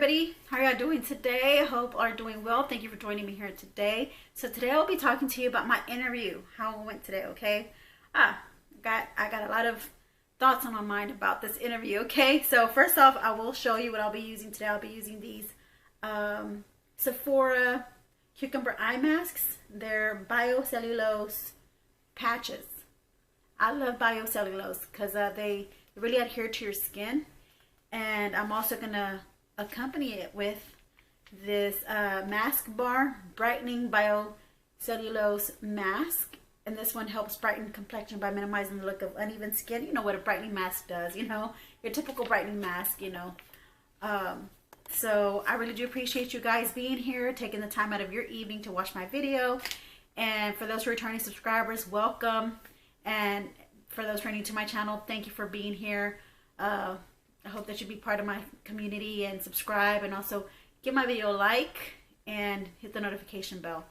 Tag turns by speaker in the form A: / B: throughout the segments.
A: everybody, how are y'all doing today? I hope are doing well. Thank you for joining me here today. So today I'll be talking to you about my interview, how it went today. Okay, I got a lot of thoughts on my mind about this interview. Okay, so first off, I will show you what I'll be using today. I'll be using these Sephora cucumber eye masks. They're biocellulose patches. I love biocellulose because they really adhere to your skin. And I'm also gonna accompany it with this mask bar brightening biocellulose mask, and this one helps brighten complexion by minimizing the look of uneven skin. You know what a brightening mask does, you know, your typical brightening mask, you know. So I really do appreciate you guys being here, taking the time out of your evening to watch my video. And for those returning subscribers, welcome. And for those returning to my channel, thank you for being here. I hope that you be part of my community and subscribe, and also give my video a like and hit the notification bell.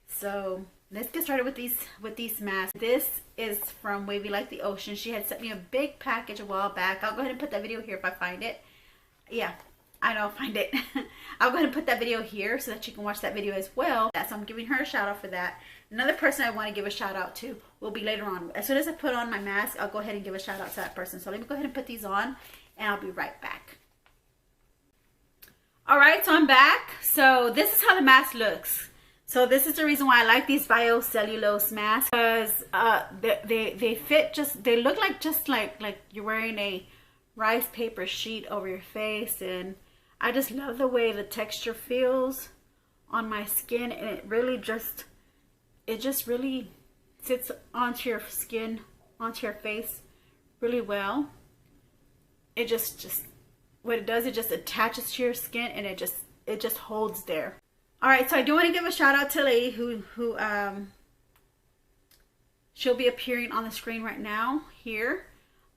A: So let's get started with these masks. This is from Wavy Like the Ocean. She had sent me a big package a while back. I'll go ahead and put that video here if I find it. Yeah, I know I'll find it. I'll go ahead and put that video here so that you can watch that video as well. So I'm giving her a shout out for that. Another person I want to give a shout out to will be later on. As soon as I put on my mask, I'll go ahead and give a shout out to that person. So let me go ahead and put these on, and I'll be right back. Alright, so I'm back. So this is how the mask looks. So this is the reason why I like these biocellulose masks, because they fit just, they look like just like you're wearing a rice paper sheet over your face, and I just love the way the texture feels on my skin, and it really just, it just really sits onto your skin, onto your face really well. It just what it does, it just attaches to your skin, and it just holds there. All right, so I do want to give a shout out to a lady who she'll be appearing on the screen right now here.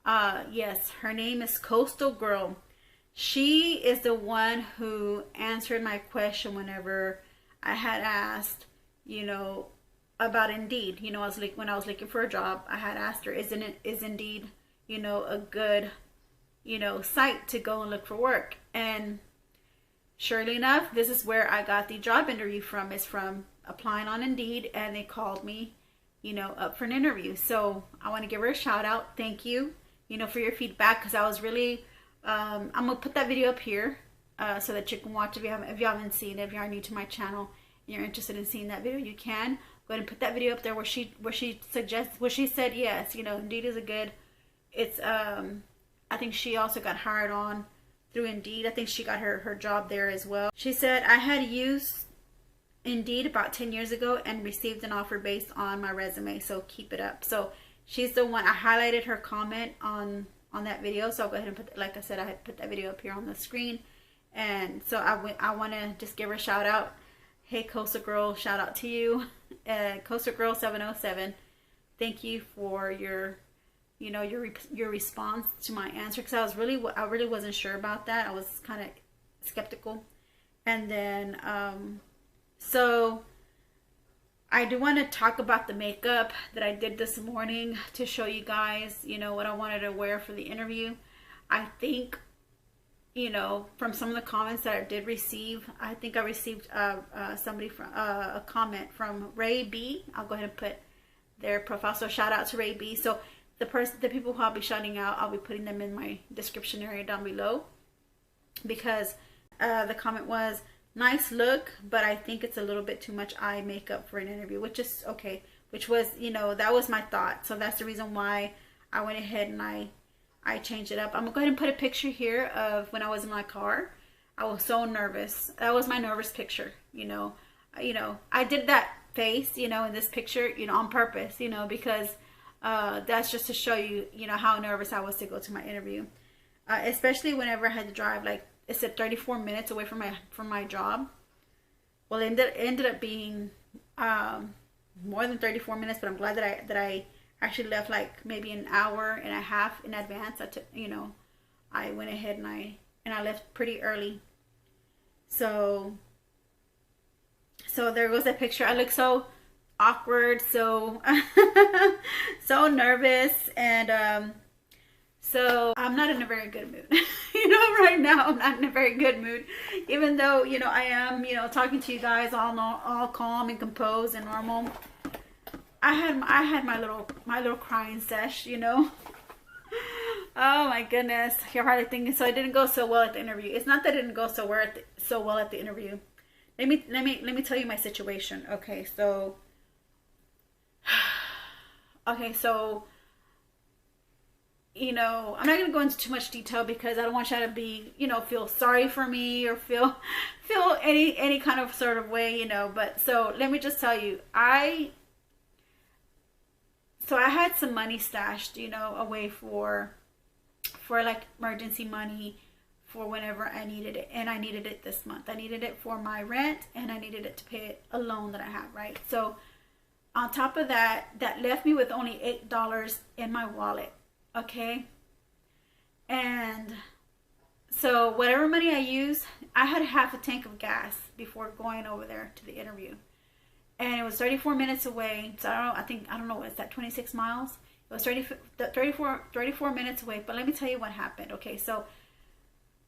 A: Yes, her name is Coastal Girl. She is the one who answered my question whenever I had asked, you know, about Indeed. You know, when I was looking for a job, I had asked her, is Indeed, you know, a good, you know, site to go and look for work? And surely enough, this is where I got the job interview from. It's from applying on Indeed, and they called me, you know, up for an interview. So I want to give her a shout out. Thank you, you know, for your feedback, because I was really I'm gonna put that video up here so that you can watch. If you haven't seen it, if you are new to my channel and you're interested in seeing that video, you can go ahead and put that video up there where she said yes, you know, Indeed is a good, it's I think she also got hired on through Indeed. I think she got her job there as well. She said, I had used Indeed about 10 years ago and received an offer based on my resume, so keep it up. So she's the one. I highlighted her comment on that video, so I'll go ahead and put, like I said, I had put that video up here on the screen. And so I want to just give her a shout out. Hey, Coastal Girl, shout out to you. Coastal Girl 707, thank you for your, you know, your response to my answer, because I really wasn't sure about that. I was kind of skeptical. And then so I do want to talk about the makeup that I did this morning to show you guys, you know, what I wanted to wear for the interview. I think, you know, from some of the comments that I did receive, I think I received somebody from a comment from Ray B. I'll go ahead and put their profile. So shout out to Ray B. So the people who I'll be shouting out, I'll be putting them in my description area down below, because the comment was, nice look, but I think it's a little bit too much eye makeup for an interview, which is okay, which was, you know, that was my thought. So that's the reason why I went ahead and I changed it up. I'm gonna go ahead and put a picture here of when I was in my car. I was so nervous. That was my nervous picture, you know. I did that face, you know, in this picture, you know, on purpose, you know, because that's just to show you, you know, how nervous I was to go to my interview, especially whenever I had to drive, like it said 34 minutes away from my job. Well, it ended up being more than 34 minutes, but I'm glad that I actually left like maybe an hour and a half in advance. You know, I went ahead and I left pretty early. So there goes that picture. I look so awkward, so so nervous, and so I'm not in a very good mood. You know, right now I'm not in a very good mood, even though, you know, I am, you know, talking to you guys all calm and composed and normal. I had my little crying sesh, you know. Oh my goodness, you're probably thinking, so it didn't go so well at the interview. It's not that it didn't go so well at the interview. Let me tell you my situation. Okay, so you know, I'm not gonna go into too much detail because I don't want you to be, you know, feel sorry for me or feel any kind of sort of way, you know. But so let me just tell you, I had some money stashed, you know, away for like emergency money for whenever I needed it, and I needed it this month. I needed it for my rent, and I needed it to pay a loan that I have, right? So on top of that, that left me with only $8 in my wallet, okay? And so whatever money I used, I had half a tank of gas before going over there to the interview. And it was 34 minutes away. So I don't know, what's that, 26 miles? It was 34 minutes away. But let me tell you what happened. Okay, so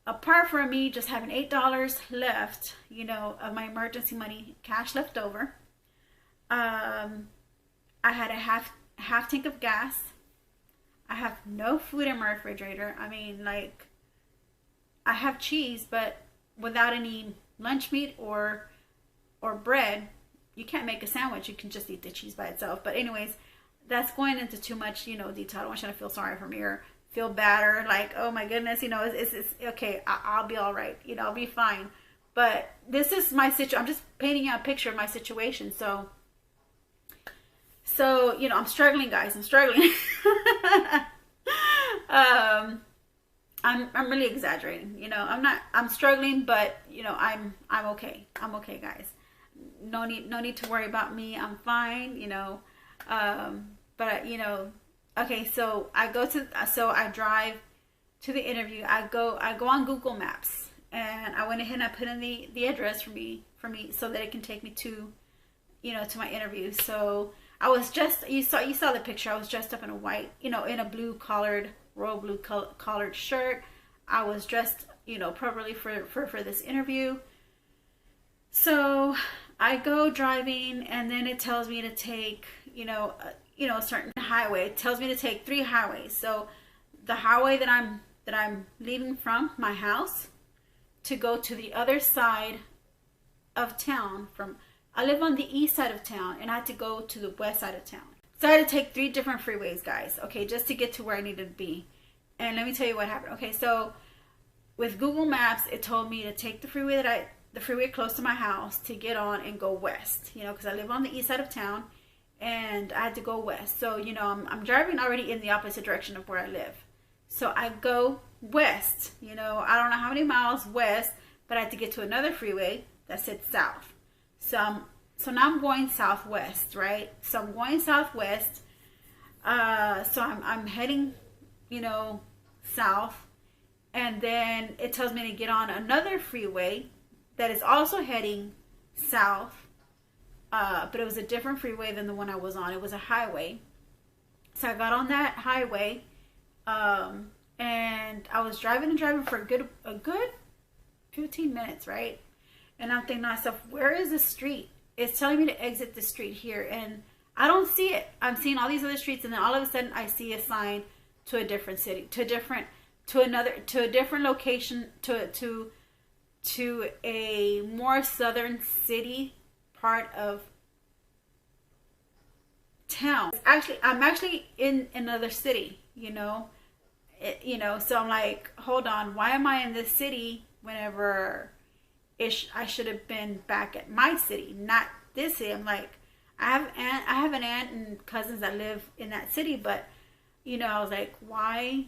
A: apart from me just having $8 left, you know, of my emergency money, cash left over, I had a half tank of gas. I have no food in my refrigerator. I mean, like, I have cheese, but without any lunch meat or bread, you can't make a sandwich. You can just eat the cheese by itself. But anyways, that's going into too much, you know, detail. I don't want you to feel sorry for me or feel bad or like, oh my goodness, you know, it's okay. I'll be all right. You know, I'll be fine. But this is my situation. I'm just painting you a picture of my situation. So, you know, I'm struggling, guys. I'm struggling. I'm really exaggerating. You know, I'm struggling, but you know, I'm okay. I'm okay, guys. No need to worry about me. I'm fine, you know. But you know, okay, so I drive to the interview. I go on Google Maps, and I went ahead and I put in the address for me so that it can take me to, you know, to my interview. So I was just, you saw the picture. I was dressed up in a white, you know, in a royal blue collared shirt. I was dressed, you know, properly for this interview. So I go driving, and then it tells me to take, you know, a certain highway. It tells me to take 3 highways. So the highway that I'm leaving from my house to go to the other side of town, I live on the east side of town, and I had to go to the west side of town. So I had to take 3 different freeways, guys, okay, just to get to where I needed to be. And let me tell you what happened. Okay, so with Google Maps, it told me to take the freeway close to my house to get on and go west, you know, because I live on the east side of town, and I had to go west. So, you know, I'm driving already in the opposite direction of where I live. So I go west, you know, I don't know how many miles west, but I had to get to another freeway that said south. So now I'm going southwest, right? So I'm going southwest. So I'm heading, you know, south. And then it tells me to get on another freeway that is also heading south. But it was a different freeway than the one I was on. It was a highway. So I got on that highway. And I was driving for a good 15 minutes, right? And I'm thinking to myself, where is the street? It's telling me to exit the street here, and I don't see it. I'm seeing all these other streets, and then all of a sudden I see a sign to a different city, to a different location, to a more southern city part of town. I'm actually in another city, you know. So I'm like, hold on, why am I in this city whenever I should have been back at my city, not this city? I'm like, I have an aunt and cousins that live in that city, but you know, I was like, why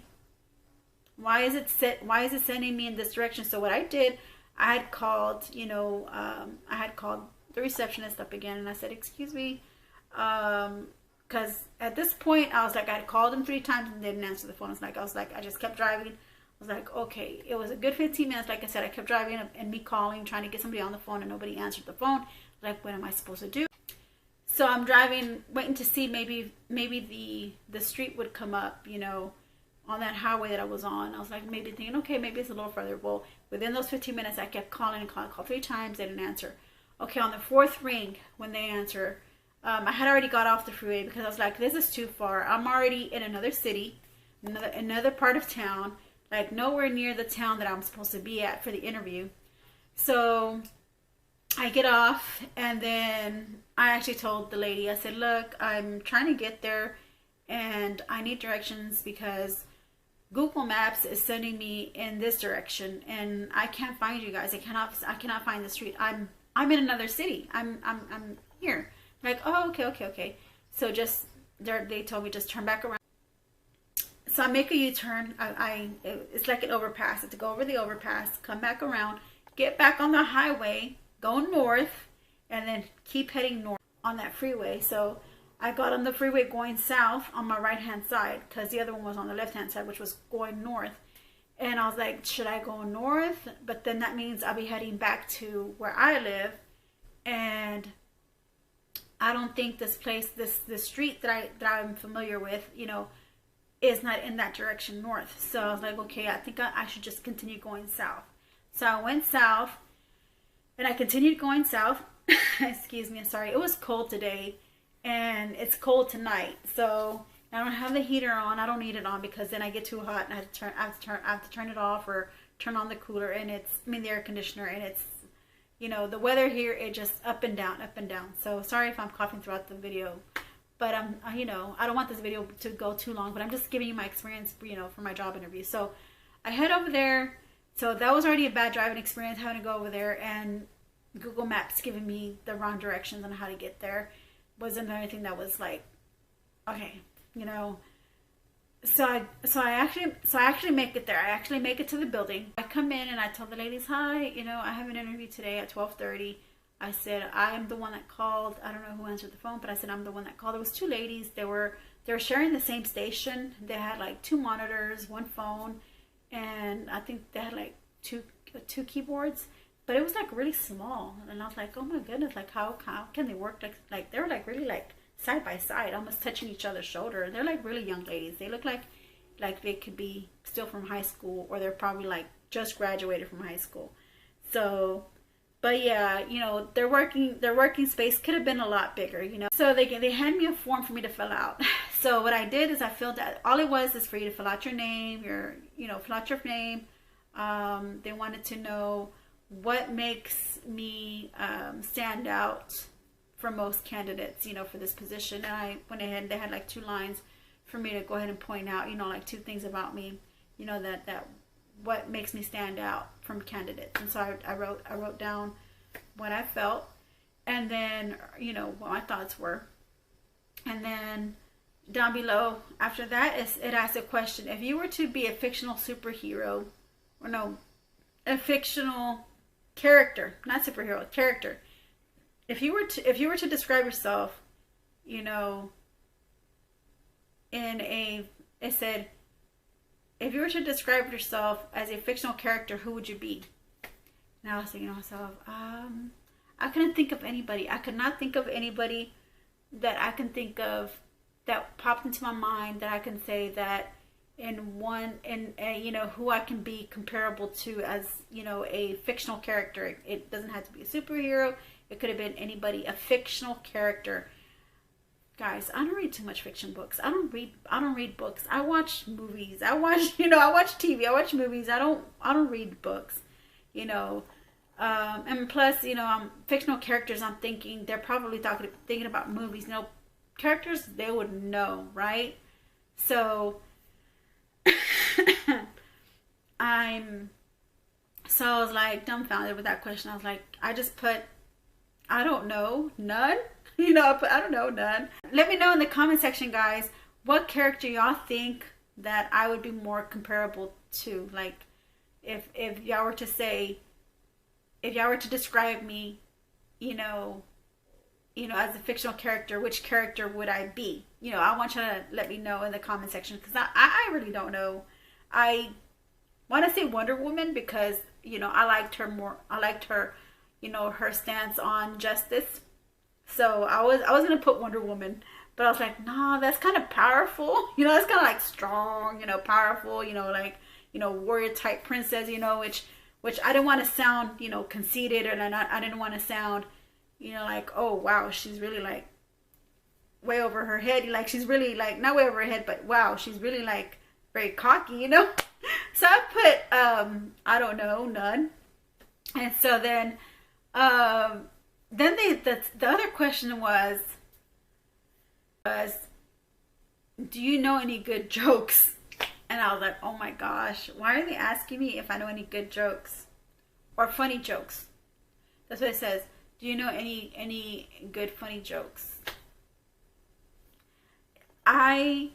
A: is it sending me in this direction? So what I did, I had called, you know, I had called the receptionist up again, and I said, excuse me, because at this point I was like, I had called them 3 times and they didn't answer the phone. I was like, I just kept driving. I was like, okay, it was a good 15 minutes. Like I said, I kept driving and me calling, trying to get somebody on the phone, and nobody answered the phone. Like, what am I supposed to do? So I'm driving, waiting to see maybe the street would come up, you know, on that highway that I was on. I was like, maybe thinking, okay, maybe it's a little further. Well, within those 15 minutes, I kept calling and calling, called 3 times, they didn't answer. Okay, on the 4th ring, when they answer, I had already got off the freeway because I was like, this is too far. I'm already in another city, another part of town, like nowhere near the town that I'm supposed to be at for the interview. So I get off, and then I actually told the lady, I said, look, I'm trying to get there and I need directions because Google Maps is sending me in this direction and I can't find you guys. I cannot find the street. I'm in another city. I'm here. Like, oh, okay. So just they told me just turn back around. So I make a U-turn. It's like an overpass. I have to go over the overpass, come back around, get back on the highway, go north, and then keep heading north on that freeway. So I got on the freeway going south on my right hand side because the other one was on the left hand side, which was going north. And I was like, should I go north? But then that means I'll be heading back to where I live, and I don't think this place, this street that I'm familiar with, you know, is not in that direction north. So I was like, okay, I think I should just continue going south. So I went south and I continued going south. Excuse me, sorry. It was cold today and it's cold tonight. So I don't have the heater on. I don't need it on because then I get too hot and I have to turn it off or turn on the cooler, and the air conditioner, and it's, you know, the weather here, it just up and down. So sorry if I'm coughing throughout the video, but you know, I don't want this video to go too long, but I'm just giving you my experience, you know, for my job interview. So I head over there. So that was already a bad driving experience, having to go over there, and Google Maps giving me the wrong directions on how to get there wasn't anything that was like, okay, you know. So I actually make it there. I actually make it to the building. I come in and I tell the ladies, hi, you know, I have an interview today at 12:30. I said, I'm the one that called. I don't know who answered the phone, but I said, I'm the one that called. There was 2 ladies. They were sharing the same station. They had like 2 monitors, 1 phone, and I think they had like two keyboards, but it was like really small. And I was like, oh my goodness, like how can they work like they were like really like side by side, almost touching each other's shoulder. They're like really young ladies. They look like they could be still from high school, or they're probably like just graduated from high school. So, but yeah, you know, their working space could have been a lot bigger, you know. So they handed me a form for me to fill out. So what I did is I filled out, all it was is for you to fill out your name, fill out your name. They wanted to know what makes me stand out for most candidates, you know, for this position. And I went ahead and they had like 2 lines for me to go ahead and point out, you know, like 2 things about me, you know, that what makes me stand out from candidates. And so I wrote down what I felt, and then, you know, what my thoughts were. And then down below after that it asks a question: if you were to be a fictional superhero, or no, a fictional character, not superhero, character. If you were to describe yourself, you know, it said, if you were to describe yourself as a fictional character, who would you be? And I was thinking to myself, I couldn't think of anybody. I could not think of anybody that I can think of that popped into my mind that I can say that you know, who I can be comparable to as, you know, a fictional character. It doesn't have to be a superhero. It could have been anybody, a fictional character. Guys, I don't read too much fiction books. I don't read books. I watch movies. I watch TV. I watch movies. I don't read books, you know. And plus, you know, fictional characters, I'm thinking they're probably thinking about movies. You know, characters they would know, right? So I was like dumbfounded with that question. I was like, I just put, I don't know, none. You know, I don't know, none. Let me know in the comment section, guys, what character y'all think that I would be more comparable to. Like, if y'all were to say, if y'all were to describe me, you know, as a fictional character, which character would I be? You know, I want you to let me know in the comment section, because I really don't know. I want to say Wonder Woman because, you know, I liked her, you know, her stance on justice. So I was gonna put Wonder Woman, But I was like, nah, that's kind of powerful. You know, that's kind of like strong, you know, powerful, you know, like, you know, warrior type princess, you know, which I didn't want to sound, you know, conceited, or I didn't want to sound, you know, like, oh, wow, she's really like way over her head. Like, she's really like, not way over her head, but wow, she's really like very cocky, you know? So I put, I don't know, none. And so then the other question was, do you know any good jokes? And I was like, oh my gosh, why are they asking me if I know any good jokes or funny jokes? That's what it says. Do you know any good funny jokes? I'm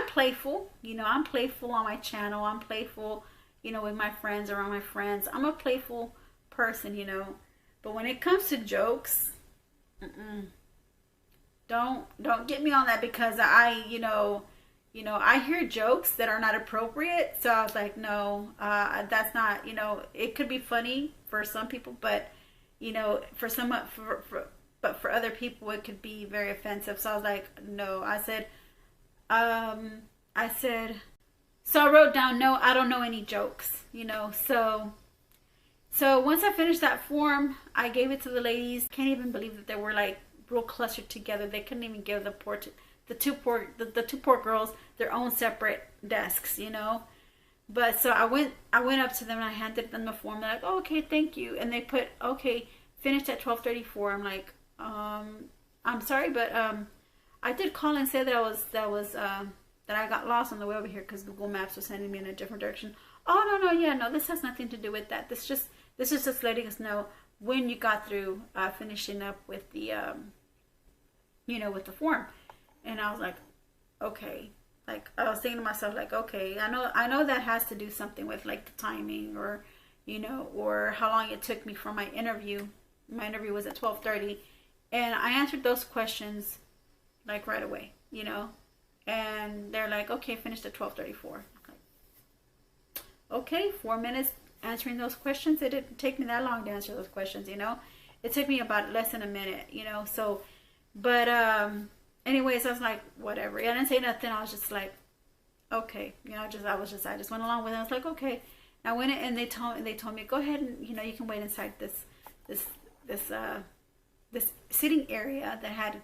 A: playful, you know. I'm playful on my channel. I'm playful, you know, with my friends, around my friends. I'm a playful person, you know. But when it comes to jokes, don't get me on that, because you know, I hear jokes that are not appropriate. So I was like, no, that's not, you know, it could be funny for some people, but, you know, for other people, it could be very offensive. So I was like, no. So I wrote down, no, I don't know any jokes, you know. So once I finished that form, I gave it to the ladies. Can't even believe that they were like real clustered together. They couldn't even give the two poor girls their own separate desks, you know. But so I went up to them and I handed them the form. They're like, oh, okay, thank you. And they put, okay, finished at 12:34. I'm like, I'm sorry, but I did call and say that I got lost on the way over here because Google Maps was sending me in a different direction. Oh, no, this has nothing to do with that. This is just letting us know when you got through finishing up with the you know, with the form. And I was like, okay. Like, I was thinking to myself, like, okay, I know that has to do something with like the timing, or, you know, or how long it took me for my interview. My interview was at 12:30, and I answered those questions like right away, you know. And they're like, okay, finished at 12:34. Okay, 4 minutes answering those questions. It didn't take me that long to answer those questions, you know. It took me about less than a minute, you know. So, but anyways, I was like, whatever. I didn't say nothing. I was just like, okay, you know. I just went along with it. I was like, okay. And I went in, and they told me, go ahead and, you know, you can wait inside this sitting area that had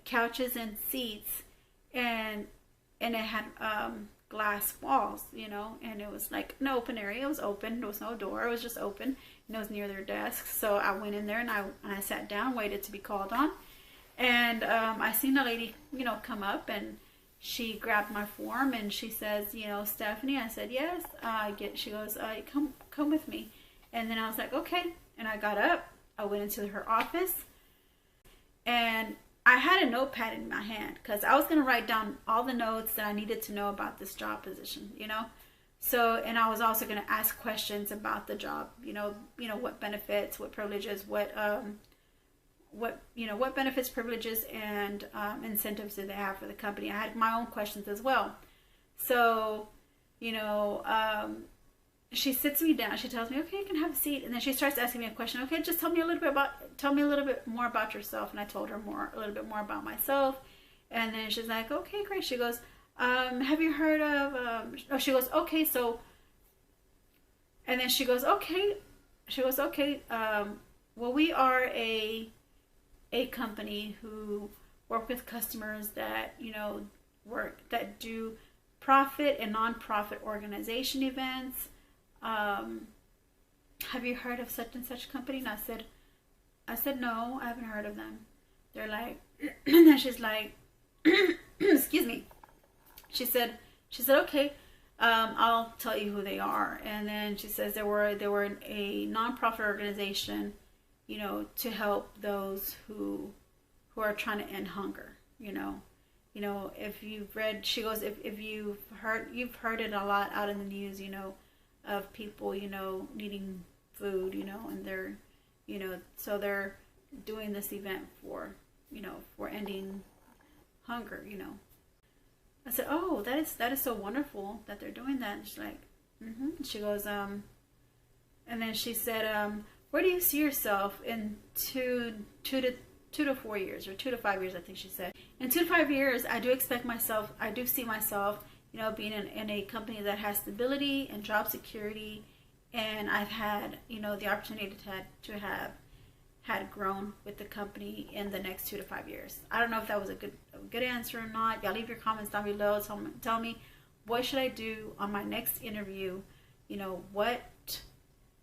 A: couches and seats, and it had glass walls, you know, and it was like an open area. It was open. There was no door. It was just open, and it was near their desk. So I went in there, and I sat down, waited to be called on, and I seen a lady, you know, come up, and she grabbed my form, and she says, you know, Stephanie. I said, yes. She goes, come with me. And then I was like, okay. And I got up. I went into her office, and I had a notepad in my hand because I was going to write down all the notes that I needed to know about this job position, you know. So, and I was also going to ask questions about the job, you know, what benefits, what privileges, what benefits, privileges, and incentives do they have for the company. I had my own questions as well. So, you know, she sits me down. She tells me, okay, you can have a seat. And then she starts asking me a question. Okay, just tell me a little bit more about yourself. And I told her a little bit more about myself. And then she's like, okay, great. She goes, have you heard of, she goes, okay, so, and then she goes, okay, well, we are a company who work with customers that, you know, that do profit and non-profit organization events. Have you heard of such and such company? And I said, no, I haven't heard of them. They're like, and then she's like, excuse me. She said, okay, I'll tell you who they are. And then she says they were a nonprofit organization, you know, to help those who are trying to end hunger, you know. You know, if you've read, she goes, if you've heard it a lot out in the news, you know, of people, you know, needing food, you know, and they're, you know, so they're doing this event for, you know, for ending hunger, you know. I said, oh, that is so wonderful that they're doing that. And she's like, She goes, and then she said, where do you see yourself in two to 2 to 4 years, or 2 to 5 years, I think she said. In 2 to 5 years, I do see myself, you know, being in a company that has stability and job security. And I've had, you know, the opportunity to have had grown with the company in the next 2 to 5 years. I don't know if that was a good answer or not. Y'all leave your comments down below. Tell me, what should I do on my next interview? You know, what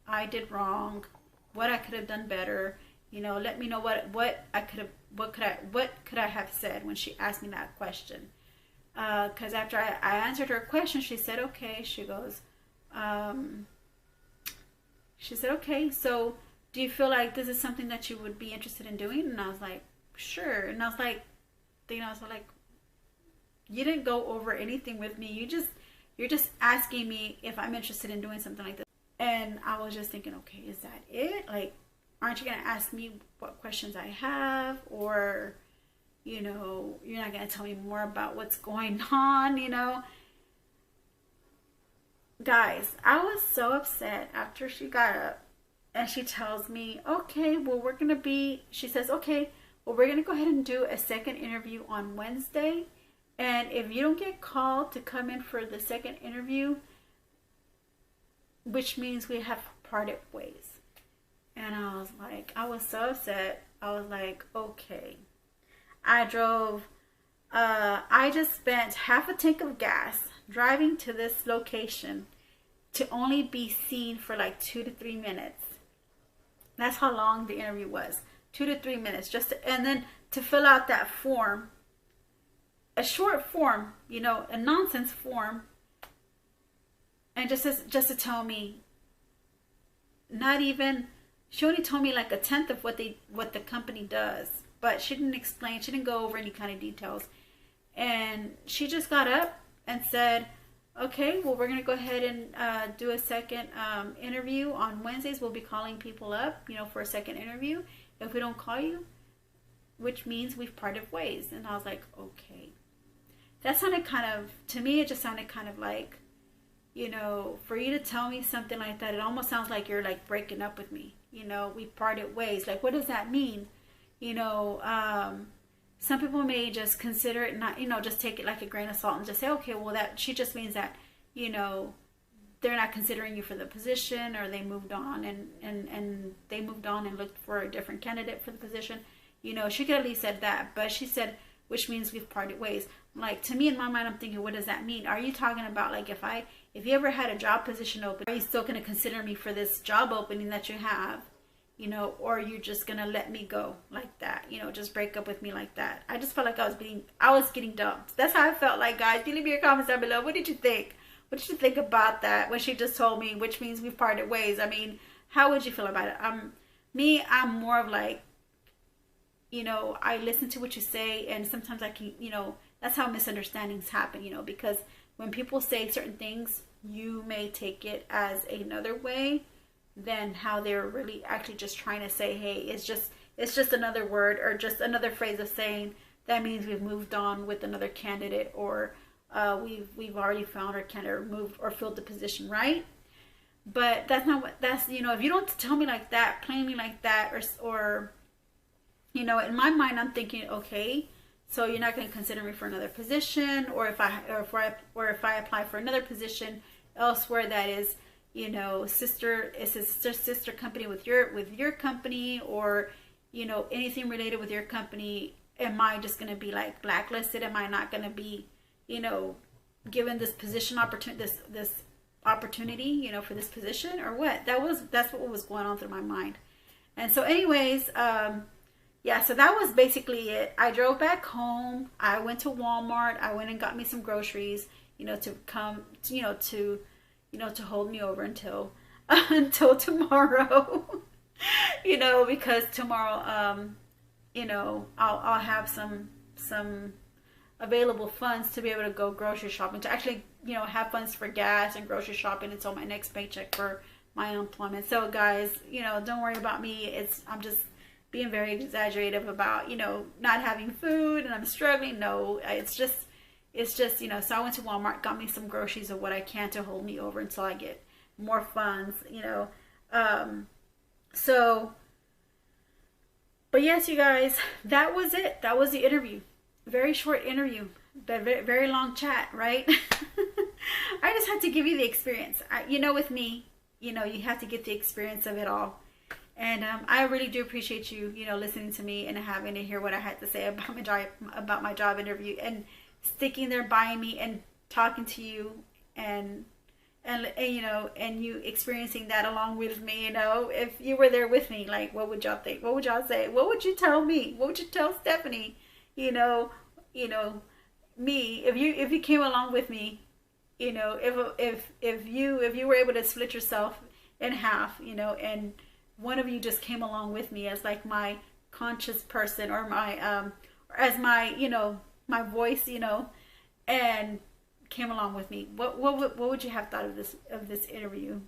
A: I did wrong, what I could have done better. You know, let me know what could I have said when she asked me that question. Because after I answered her question, she said, okay. She goes, okay, so do you feel like this is something that you would be interested in doing? And I was like, sure. And I was like, you know, so like, you didn't go over anything with me. You're just asking me if I'm interested in doing something like this. And I was just thinking, okay, is that it? Like, aren't you going to ask me what questions I have? Or, you know, you're not going to tell me more about what's going on, you know? Guys, I was so upset after she got up and she tells me, okay, well, she says, okay, well, we're going to go ahead and do a second interview on Wednesday. And if you don't get called to come in for the second interview, which means we have parted ways. And I was like, I was so upset. I was like, okay. I just spent half a tank of gas driving to this location to only be seen for like 2 to 3 minutes. That's how long the interview was. 2 to 3 minutes. And then to fill out that form, a short form, you know, a nonsense form. And just to tell me, she only told me like a tenth of what the company does, but she didn't explain. She didn't go over any kind of details, and she just got up and said, "Okay, well, we're gonna go ahead and do a second interview on Wednesdays. We'll be calling people up, you know, for a second interview. If we don't call you, which means we've parted ways." And I was like, okay, that sounded to me, it just sounded kind of like, you know, for you to tell me something like that, it almost sounds like you're like breaking up with me. You know, we parted ways. Like, what does that mean? You know, some people may just consider it not, you know, just take it like a grain of salt and just say, okay, well, she just means that, you know, they're not considering you for the position, or they moved on and they moved on and looked for a different candidate for the position. You know, she could at least said that, but she said, which means we've parted ways. Like, to me, in my mind, I'm thinking, what does that mean? Are you talking about like, if you ever had a job position open, are you still going to consider me for this job opening that you have? You know, or are you just going to let me go like that? You know, just break up with me like that. I just felt like I was getting dumped. That's how I felt like, guys. You leave me your comments down below. What did you think? What did you think about that when she just told me, which means we've parted ways? I mean, how would you feel about it? I'm more of like, you know, I listen to what you say, and sometimes I can, you know, that's how misunderstandings happen, you know, because when people say certain things, you may take it as another way than how they're really actually just trying to say, hey, it's just another word, or just another phrase of saying that means we've moved on with another candidate, or we've already found our candidate, or moved or filled the position, right? But that's not what, that's, you know, if you don't tell me like that, plainly like that, or you know, in my mind, I'm thinking, okay, so you're not going to consider me for another position, or if I apply for another position elsewhere that is, you know, sister company with your company, or, you know, anything related with your company, am I just going to be like blacklisted? Am I not going to be, you know, given this position this opportunity, you know, for this position, or what? That's what was going on through my mind. And so anyways, yeah, so that was basically it. I drove back home. I went to Walmart. I went and got me some groceries, you know, to hold me over until tomorrow. You know, because tomorrow, you know, I'll have some available funds to be able to go grocery shopping, to actually, you know, have funds for gas and grocery shopping until my next paycheck for my unemployment. So guys, you know, don't worry about me. I'm just being very exaggerative about, you know, not having food and I'm struggling. No, it's just, you know, so I went to Walmart, got me some groceries of what I can to hold me over until I get more funds, you know. So But yes, you guys, that was it. That was the interview. Very short interview, but very long chat, right? I just had to give you the experience. You know, with me, you know, you have to get the experience of it all. And I really do appreciate you, you know, listening to me and having to hear what I had to say about my job interview, and sticking there by me and talking to you, and you know, and you experiencing that along with me. You know, if you were there with me, like, what would y'all think? What would y'all say? What would you tell me? What would you tell Stephanie? You know, me, if you came along with me, you know, if you were able to split yourself in half, you know, and one of you just came along with me as like my conscious person, or my or as my, you know, my voice, you know, and came along with me, what would you have thought of this interview?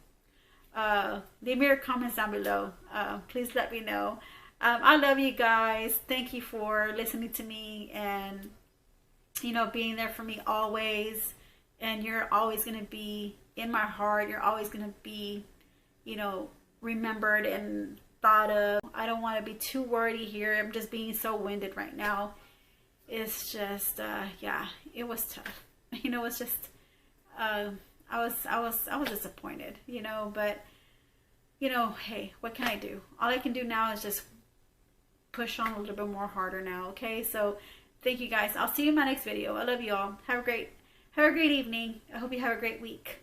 A: Leave me your comments down below. Please let me know. I love you guys. Thank you for listening to me, and, you know, being there for me always. And you're always going to be in my heart. You're always going to be, you know, remembered and thought of. I don't want to be too wordy here. I'm just being so winded right now. It's just yeah, it was tough. You know, it's just I was disappointed, you know, but, you know, hey, what can I do? All I can do now is just push on a little bit more harder now. Okay, so thank you guys. I'll see you in my next video. I love you all. Have a great evening. I hope you have a great week.